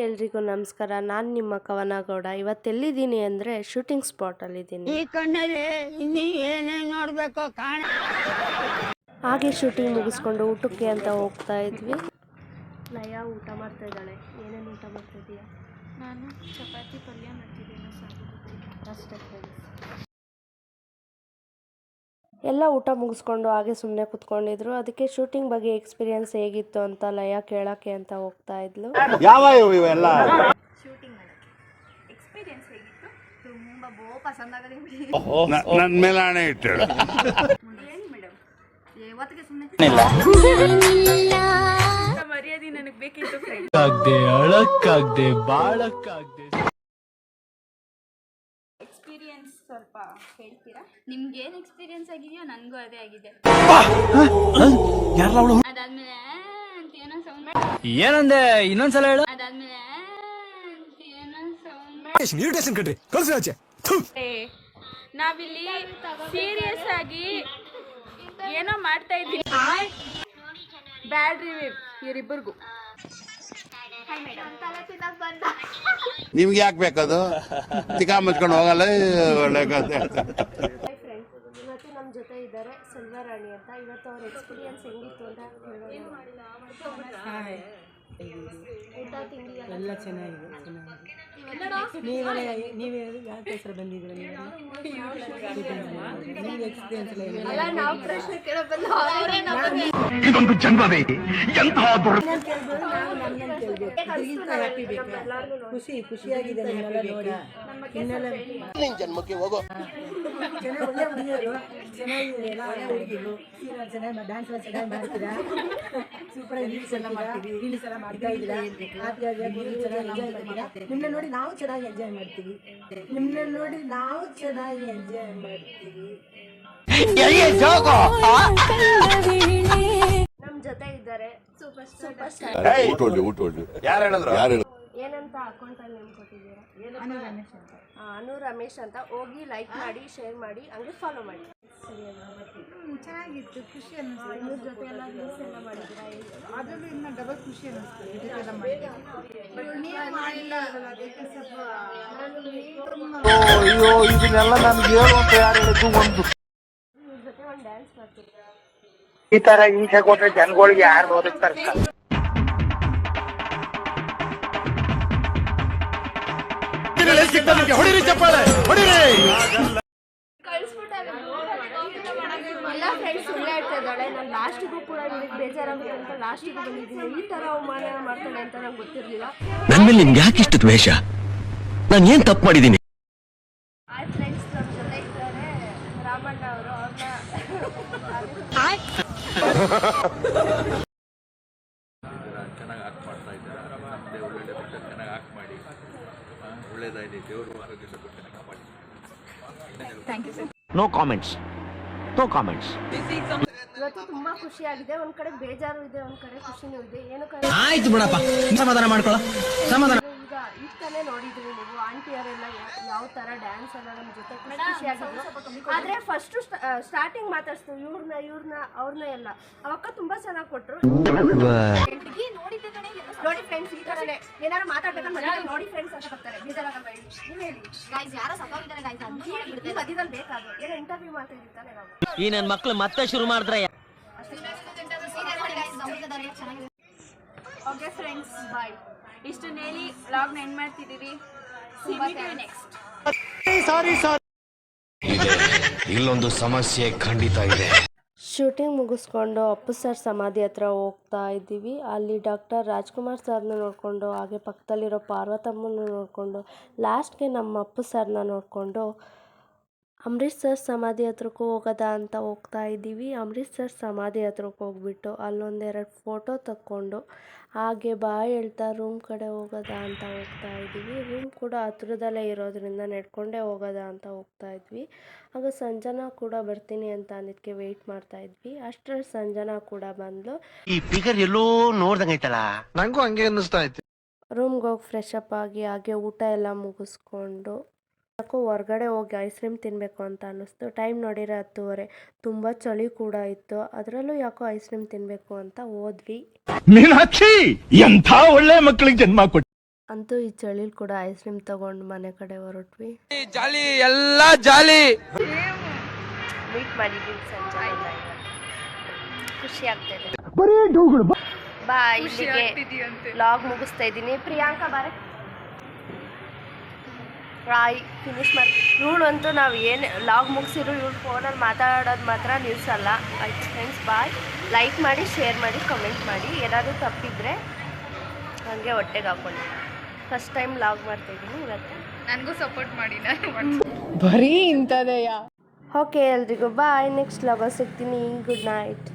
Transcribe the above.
ಎಲ್ರಿಗೂ ನಮಸ್ಕಾರ. ನಾನು ನಿಮ್ಮ ಕವನಗೌಡ. ಇವತ್ತೆಲ್ಲಿದ್ದೀನಿ ಅಂದರೆ ಶೂಟಿಂಗ್ ಸ್ಪಾಟಲ್ಲಿದ್ದೀನಿ. ಈ ಕಣ್ಣಲ್ಲಿ ಇನ್ನೀ ಏನೇನು ನೋಡಬೇಕು ಕಾಣ. ಹಾಗೆ ಶೂಟಿಂಗ್ ಮುಗಿಸ್ಕೊಂಡು ಊಟಕ್ಕೆ ಅಂತ ಹೋಗ್ತಾ ಇದ್ವಿ. ಲಯ ಊಟ ಮಾಡ್ತಾ ಇದ್ದಾಳೆ. ಏನೇನು ಊಟ ಮಾಡ್ತಾ ಇದೀಯಾ? ನಾನು ಚಪಾತಿ ಪಲ್ಯ ಮಾಡ್ತಿದ್ದೇನೆ ಅಷ್ಟೇ ಫ್ರೆಂಡ್ಸ್. ಎಲ್ಲ ಊಟ ಮುಗಿಸ್ಕೊಂಡು ಹಾಗೆ ಸುಮ್ಮನೆ ಕುತ್ಕೊಂಡಿದ್ರು. ಅದಕ್ಕೆ ಶೂಟಿಂಗ್ ಬಗ್ಗೆ ಎಕ್ಸ್ಪೀರಿಯನ್ಸ್ ಹೇಗಿತ್ತು ಅಂತ ಲಯ ಕೇಳೋಕ್ಕೆ ಅಂತ ಹೋಗ್ತಾ ಇದ್ಲು. ಇವೆಲ್ಲ ಶೂಟಿಂಗ್ ಮಾಡೋಕ್ಕೆ ಎಕ್ಸ್ಪೀರಿಯನ್ಸ್ ಹೇಗಿತ್ತು? ತುಂಬ ಪಸಂದಾಗದೆ ನನ್ನ ಮೇಲೆ ಹಣೆ ಇಟ್ಟಳು. ಏನು ಮೇಡಮ್ ಯಾವತ್ತಿಗೆ ಸುಮ್ಮನೆ ಮರ್ಯಾದೆ ನನಗೆ ಬೇಕಿತ್ತು ಫ್ರೆಂಡ್. ಅಳಕ್ಕಾಗ್ದೆ ಬಾಳಕ್ಕಾಗ್ದೆ. ಎಕ್ಸ್ಪೀರಿಯನ್ಸ್ ಸ್ವಲ್ಪ ಹೇಳ್ತೀರಾ? ನಿಮ್ಗೆ ಏನು ಎಕ್ಸ್ಪೀರಿಯನ್ಸ್ ಆಗಿದೆಯೋ ನನಗೂ ಅದೇ ಆಗಿದೆ. ಅದಾದ್ಮೇಲೆ ಅಂತ ಏನೋ ಸೌಂಡ್ ಏನಂದೆ ಇನ್ನೊಂದ್ಸಲ ಹೇಳು. ಅದಾದ್ಮೇಲೆ ಅಂತ ಏನೋ ಸೌಂಡ್ ನಾವಿಲ್ಲಿ ಸೀರಿಯಸ್ ಆಗಿ ಏನೋ ಮಾಡ್ತಾ ಇದ್ದೀವಿ. Bad review ಇವರಿಬ್ಬರಿಗೂ. ನಿಮ್ಗೆ ಯಾಕೆ ಬೇಕದು? ತಿಕ್ಕ ಮುಚ್ಕೊಂಡು ಹೋಗಲ್ಲ ಒಳ್ಳೆ ಕಥೆ. ಫ್ರೆಂಡ್ಸ್, ಇವತ್ತು ನಮ್ಮ ಜೊತೆ ಇದ್ದಾರೆ ಸೆಲ್ವರಾಣಿ ಅಂತ. ಇವತ್ತು ಅವ್ರ ಎಕ್ಸ್ಪೀರಿಯನ್ಸ್ ಹೆಂಗಿತ್ತು ಅಂತ ಹೇಳೋಣ. ಊಟ ತಿಂಡಿ ಎಲ್ಲ ಚೆನ್ನಾಗಿದೆ. ನೀವೇ ಯಾಕೆ ಹೆಸರು ಬಂದಿದ್ದೀರ? ನೀವು ಎಕ್ಸ್ಪೀರಿಯನ್ಸ್ ಅಲ್ಲ, ನಾವು ಪ್ರಶ್ನೆ ಕೇಳಬಲ್ಲ. ಇದೊಂದು ಜನ್ಮವೇ ಎಂತಹ ಹ್ಯಾಪಿ ಬೇಕಾ? ಖುಷಿಯಾಗಿದೆ ನಿಮ್ಮೆಲ್ಲ ನೋಡಿ. ಇನ್ನೆಲ್ಲ ಜನ್ಮಕ್ಕೆ ಹೋಗೋ ಚೆನ್ನಾಗಿ ಒಳ್ಳೆ ಹುಡುಗಿಯರು, ಚೆನ್ನಾಗಿದೆ. ಎಲ್ಲ ಒಳ್ಳೆ ಹುಡುಗಿರು, ಚೆನ್ನಾಗಿ ಡ್ಯಾನ್ಸ್ ಎಲ್ಲ ಚೆನ್ನಾಗಿ ಮಾಡ್ತೀರಾ. ಸೂಪರ್ ರೀಲ್ಸ್ ಎಲ್ಲ ಮಾಡ್ತೀವಿ, ರೀಲ್ಸ್ ಎಲ್ಲ ಮಾಡ್ತಾ ಇದ್ದೀರಾ. ಹ್ಯಾಪಿಯಾಗಿ ಚೆನ್ನಾಗಿ ಎಂಜಾಯ್ ಮಾಡ್ತೀರಾ. ನಿಮ್ಮನ್ನ ನೋಡಿ ನಾವು ಚೆನ್ನಾಗಿ ಎಂಜಾಯ್ ಮಾಡ್ತೀವಿ. ನಿಮ್ಮನ್ನ ನೋಡಿ ನಾವು ಚೆನ್ನಾಗಿ ಎಂಜಾಯ್ ಮಾಡ್ತೀವಿ. ನಮ್ಮ ಜೊತೆ ಇದ್ದಾರೆ ಸೂಪರ್ ಸ್ಟಾರ್. ಯಾರು ಹೇಳಿದ್ರು? ಏನಂತ ಅಕೌಂಟಲ್ಲಿ ನೇಮ್ ಕೊಟ್ಟಿದ್ದೀರಾ? ಅನು ರಮೇಶ್ ಅಂತ. ಹೋಗಿ ಲೈಕ್ ಮಾಡಿ, ಶೇರ್ ಮಾಡಿ, ಹಂಗೆ ಫಾಲೋ ಮಾಡಿ. ಚೆನ್ನಾಗಿತ್ತು, ಖುಷಿ ಅನ್ನಿಸ್ತು. ಇವ್ರ ಜೊತೆ ಎಲ್ಲ ರೀಲ್ಸ್ ಎಲ್ಲ ಮಾಡಿದ್ದೀರಾ? ಅದರಲ್ಲೂ ಇನ್ನು ಡಬಲ್ ಖುಷಿ ಅನ್ನಿಸ್ತು ಜೊತೆ ಎಲ್ಲ ಮಾಡಿದ್ದೀವಿ. ನೀವು ಮಾಡಿಲ್ಲ ಅದಕ್ಕೆ ಸ್ವಲ್ಪ ಅಯ್ಯೋ ಇದನ್ನೆಲ್ಲ ನನ್ಗೆ ಹೇಳು ಅಂತ ಯಾರು ಹೇಳಿದ್ದು? ಒಂದು ಇವ್ರ ಜೊತೆ ಒಂದು ಡ್ಯಾನ್ಸ್ ಮಾಡ್ತೀವಿ. ಈ ತರ ಹಿಂಸೆ ಕೊಟ್ರೆ ಜನಗಳಿಗೆ ಯಾರು ಓದಿಸ್ತಾರೆ? ಹೊಡಿರಿ ಚಪ್ಪಾಳೆ, ಹೊಡಿರಿ. ಎಲ್ಲ ಫ್ರೆಂಡ್ಸ್ ಸುಮ್ಮನೆ ಹೇಳ್ತಾ ಇದ್ದಾಳೆ. ನಾನು ಲಾಸ್ಟಿಗೂ ಕೂಡ ಇವ್ರಿಗೆ ಬೇಜಾರಾಗುತ್ತೆ ಅಂತ ಲಾಸ್ಟಿಗೂ ಬಂದಿದ್ದೀನಿ. ಈ ಥರ ಅವಮಾನ ಮಾಡ್ತಾಳೆ ಅಂತ ನಂಗೆ ಗೊತ್ತಿರಲಿಲ್ಲ. ನನ್ ಮೇಲೆ ನಿಮ್ಗೆ ಯಾಕೆ ಇಷ್ಟು ದ್ವೇಷ? ನಾನು ಏನ್ ತಪ್ಪು ಮಾಡಿದ್ದೀನಿ? ಆಯ್ತು ಫ್ರೆಂಡ್ಸ್, ನಮ್ಮ ಜೊತೆ ಇದ್ದಾರೆ ರಾಮಣ್ಣ ಅವರು. ಚೆನ್ನಾಗಿ ಆಕ್ಟ್ ಮಾಡ್ತಾ ಇದ್ದಾರೆ. ನಮ್ಮದೇ ಒಳ್ಳೊಳ್ಳೆ ಬಟ್ಟೆ ಚೆನ್ನಾಗಿ ಆಕ್ಟ್ ಮಾಡಿ ಒಳ್ಳೇದಾಗಿದೆ. ದೇವರು ಆರೋಗ್ಯ ಕೊಡ್ತಾನೆ, ಕಾಪಾಡಿ. No comments, no comments. ಇವತ್ತು ತುಂಬಾ ಖುಷಿಯಾಗಿದೆ. ಒಂದ್ ಕಡೆ ಬೇಜಾರು ಇದೆ, ಒಂದ್ ಕಡೆ ಖುಷಿನೂ ಇದೆ. ಏನು ಆಯ್ತು ಬಿಡಪ್ಪ, ಸಮಾಧಾನ ಮಾಡ್ಕೊಳ್ಳೋ ಸಮಾಧಾನ. ಈಗ ತಾನೇ ನೋಡಿದ್ರಿ ನೀವು ಆಂಟಿಯರೆಲ್ಲ ಯಾವ ತರ ಡ್ಯಾನ್ಸ್ ಎಲ್ಲ ನಮ್ಮ ಜೊತೆ ಖುಷಿಯಾಗಿದ್ರು. ಆದ್ರೆ ಫಸ್ಟ್ ಸ್ಟಾರ್ಟಿಂಗ್ ಮಾತಾಡ್ತು ಇವ್ರನ್ನ ಅವ್ರನ್ನ ಎಲ್ಲ. ಅವಕ್ಕ ತುಂಬಾ ಚೆನ್ನಾಗಿ ಕೊಟ್ರು. ನೋಡಿ ಫ್ರೆಂಡ್ಸ್, ಈ ತರನೇ ಏನಾರು ಮಾತಾಡ್ಬೇಕಂದ್ರೆ ನೋಡಿ ಫ್ರೆಂಡ್ಸ್ ಅಂತ ಬರ್ತಾರೆ. ಬೇಜಾರಾಗಬೇಡಿ. ನೀವು ಹೇಳಿ ಗೈಸ್, ಯಾರೋ ಸತ್ತೋಗಿದ್ದಾರೆ ಗೈಸ್, ಈ ಮಧ್ಯದಲ್ಲಿ ಬೇಕಾದ್ರು ಏನೋ ಇಂಟರ್ವ್ಯೂ ಮಾಡ್ತಿರ್ತಾನೆ ನಾವು. ಈ ನನ್ನ ಮಕ್ಳು ಮತ್ತೆ ಶುರು ಮಾಡಿದ್ರೆ ಓಕೆ ಫ್ರೆಂಡ್ಸ್, ಬಾಯ್. ಇಷ್ಟನ್ನ ಹೇಳಿ ವ್ಲಾಗ್ನ ಎಂಡ್ ಮಾಡ್ತಿದ್ದೀವಿ. ನೆಕ್ಸ್ಟ್ ಇಲ್ಲೊಂದು ಸಮಸ್ಯೆ ಖಂಡಿತ ಇದೆ. ಶೂಟಿಂಗ್ ಮುಗಿಸ್ಕೊಂಡು ಅಪ್ಪು ಸರ್ ಸಮಾಧಿ ಹತ್ರ ಹೋಗ್ತಾ ಇದ್ದೀವಿ. ಅಲ್ಲಿ ಡಾಕ್ಟರ್ ರಾಜ್ಕುಮಾರ್ ಸರ್ನ ನೋಡಿಕೊಂಡು, ಹಾಗೆ ಪಕ್ಕದಲ್ಲಿರೋ ಪಾರ್ವತಮ್ಮನ ನೋಡಿಕೊಂಡು, ಲಾಸ್ಟ್ಗೆ ನಮ್ಮ ಅಪ್ಪು ಸರ್ನ ನೋಡಿಕೊಂಡು ಅಂಬರೀಷ್ ಸರ್ ಸಮಾಧಿ ಹತ್ರಕ್ಕೂ ಹೋಗೋದ ಅಂತ ಹೋಗ್ತಾ ಇದ್ದೀವಿ. ಅಂಬರೀಷ್ ಸರ್ ಸಮಾಧಿ ಹತ್ರಕ್ಕೆ ಹೋಗ್ಬಿಟ್ಟು ಅಲ್ಲೊಂದೆರಡು ಫೋಟೋ ತಕ್ಕೊಂಡು ಹಾಗೆ ಬಾಯ್ ಹೇಳ್ತಾ ರೂಮ್ ಕಡೆ ಹೋಗೋದ ಅಂತ ಹೋಗ್ತಾ ಇದ್ದೀವಿ. ರೂಮ್ ಕೂಡ ಹತ್ರದಲ್ಲೇ ಇರೋದ್ರಿಂದ ನಡ್ಕೊಂಡೇ ಹೋಗೋದ ಅಂತ ಹೋಗ್ತಾ ಇದ್ವಿ. ಆಗ ಸಂಜನಾ ಕೂಡ ಬರ್ತೀನಿ ಅಂತ ಅಂದಿದ್ದಕ್ಕೆ ವೆಯ್ಟ್ ಮಾಡ್ತಾ ಇದ್ವಿ. ಅಷ್ಟರಲ್ಲಿ ಸಂಜನಾ ಕೂಡ ಬಂದ್ಲು. ಈ ಫಿಗರ್ ಎಲ್ಲೋ ನೋಡ್ದಂಗೈತಲ್ಲ, ನಂಗೂ ಹಂಗೆ ಅನ್ನಿಸ್ತಾ ಐತೆ. ರೂಮ್ಗೆ ಹೋಗಿ ಫ್ರೆಶ್ ಅಪ್ ಆಗಿ ಹಾಗೆ ಊಟ ಎಲ್ಲ ಮುಗಿಸ್ಕೊಂಡು ಯಾಕೋ ಹೊರ್ಗಡೆ ಹೋಗಿ ಐಸ್ ಕ್ರೀಮ್ ತಿನ್ನಬೇಕು ಅಂತ ಅನ್ನಿಸ್ತು. ಟೈಮ್ ನೋಡಿದ್ರೆ 10:30. ತುಂಬ ಚಳಿ ಕೂಡ ಇತ್ತು. ಅದರಲ್ಲೂ ಯಾಕೋ ಐಸ್ ಕ್ರೀಮ್ ತಿನ್ನಬೇಕು ಅಂತ ಹೋದ್ವಿ. ಮೀನಾಕ್ಷಿ, ಎಂಥ ಒಳ್ಳೆ ಮಕ್ಕಳಿಗೆ ಜನ್ಮ ಕೊಟ್ಟು ಅಂತೂ ಈ ಚಳಿಲಿ ಕೂಡ ಐಸ್ ಕ್ರೀಮ್ ತಗೊಂಡು ಮನೆ ಕಡೆ ಹೊರಟ್ವಿ. ಜಾಲಿ ಎಲ್ಲ ಜಾಲಿ. ಮೀಟ್ ಮಾಡಿದ್ದೀವಿ ಸಂಜೆ ಖುಷಿ ಆಗ್ತಾಯಿದೆ. ಬಾ ಇಲ್ಲಿಗೆ ವ್ಲಾಗ್ ಮುಗಿಸ್ತಾ ಇದ್ದೀನಿ. ಪ್ರಿಯಾಂಕಾ ಬಾರೆ ರಾಯ್ ಫಿನಿಶ್ ಮಾಡಿ. ಇವಳಂತೂ ನಾವು ಏನು ವ್ಲಾಗ್ ಮುಗಿಸಿದ್ರು ಇವಳು ಫೋನಲ್ಲಿ ಮಾತಾಡೋದು ಮಾತ್ರ ನಿಲ್ಲಿಸಲ್ಲ. ಆಯ್ತು ಫ್ರೆಂಡ್ಸ್, ಬಾಯ್. ಲೈಕ್ ಮಾಡಿ, ಶೇರ್ ಮಾಡಿ, ಕಮೆಂಟ್ ಮಾಡಿ. ಏನಾದರೂ ತಪ್ಪಿದ್ರೆ ಹಾಗೆ ಹೊಟ್ಟೆಗೆ ಹಾಕ್ಕೊಳ್ಳಿ. ಫಸ್ಟ್ ಟೈಮ್ ವ್ಲಾಗ್ ಮಾಡ್ತಾಯಿದ್ದೀನಿ ಇವತ್ತು. ನನಗೂ ಸಪೋರ್ಟ್ ಮಾಡಿ. ನಾನು ಬರೀ ಇಂಥದೆಯಾ. ಓಕೆ, ಎಲ್ರಿಗೂ ಬಾಯ್. ನೆಕ್ಸ್ಟ್ ವ್ಲಾಗಲ್ಲಿ ಸಿಗ್ತೀನಿ. Good night.